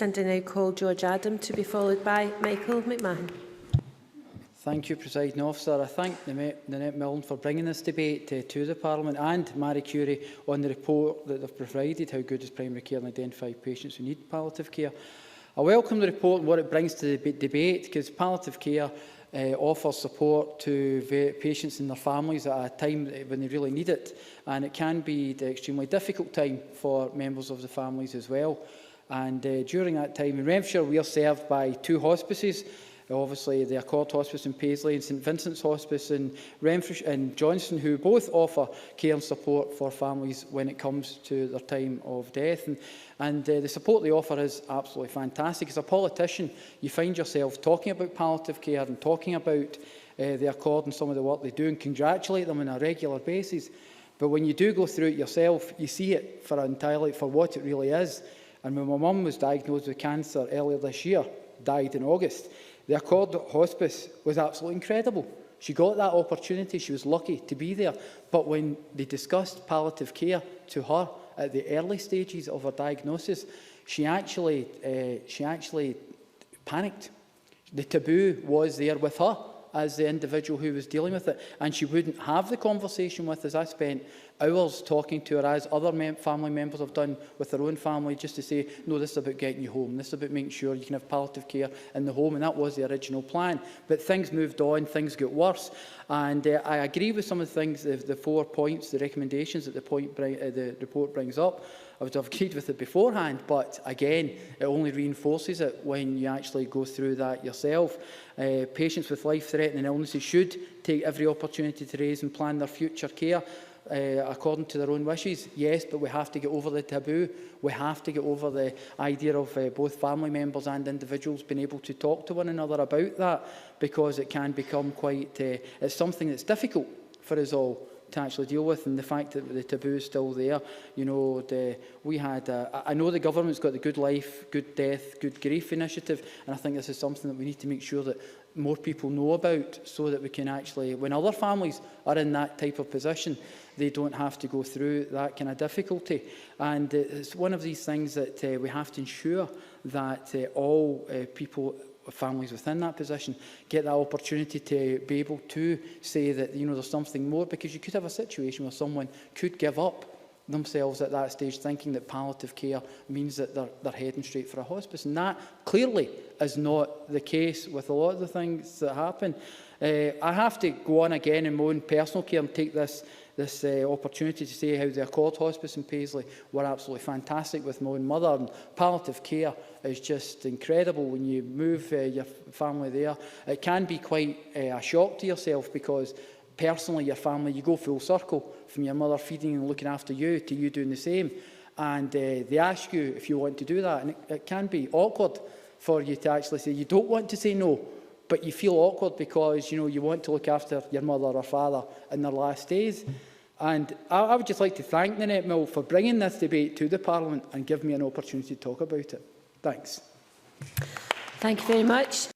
and I now call George Adam to be followed by Michael McMahon. Thank you, Presiding Officer. I thank Nanette Milne for bringing this debate to the Parliament, and Marie Curie on the report that they've provided, How Good is Primary Care and Identify Patients Who Need Palliative Care. I welcome the report and what it brings to the debate, because palliative care offers support to patients and their families at a time when they really need it, and it can be an extremely difficult time for members of the families as well. And during that time in Renfrewshire, we are served by 2 hospices. Obviously, the Accord Hospice in Paisley and St Vincent's Hospice in Renfrewshire and Johnston, who both offer care and support for families when it comes to their time of death. And the support they offer is absolutely fantastic. As a politician, you find yourself talking about palliative care and talking about the Accord and some of the work they do and congratulate them on a regular basis. But when you do go through it yourself, you see it for what it really is. And when my mum was diagnosed with cancer earlier this year, died in August, the Accord Hospice was absolutely incredible. She got that opportunity. She was lucky to be there. But when they discussed palliative care to her at the early stages of her diagnosis, she actually panicked. The taboo was there with her as the individual who was dealing with it, and she wouldn't have the conversation with us. I spent hours talking to her, as other family members have done with their own family, just to say, no, this is about getting you home, this is about making sure you can have palliative care in the home, and that was the original plan. But things moved on, things got worse, and I agree with some of the things, the 4 points, the recommendations that the report brings up. I would have agreed with it beforehand, but again, it only reinforces it when you actually go through that yourself. Patients with life-threatening illnesses should take every opportunity to raise and plan their future care according to their own wishes. Yes, but we have to get over the taboo. We have to get over the idea of both family members and individuals being able to talk to one another about that, because it can become quite, it's something that's difficult for us all to actually deal with, and the fact that the taboo is still there. You know, I know the government's got the Good Life, Good Death, Good Grief initiative, and I think this is something that we need to make sure that more people know about, so that we can actually, when other families are in that type of position, they don't have to go through that kind of difficulty. And it's one of these things that we have to ensure that all families within that position get that opportunity to be able to say that, you know, there's something more, because you could have a situation where someone could give up themselves at that stage, thinking that palliative care means that they're heading straight for a hospice, and that clearly is not the case with a lot of the things that happen. I have to go on again in my own personal care and take this opportunity to say how the Accord Hospice in Paisley were absolutely fantastic with my own mother, and palliative care is just incredible. When you move your family there, it can be quite a shock to yourself, because personally, your family, you go full circle from your mother feeding and looking after you to you doing the same, and they ask you if you want to do that, and it can be awkward for you to actually say you don't want to say no, but you feel awkward because, you know, you want to look after your mother or father in their last days. And I would just like to thank Nanette Milne for bringing this debate to the Parliament and giving me an opportunity to talk about it. Thanks. Thank you very much.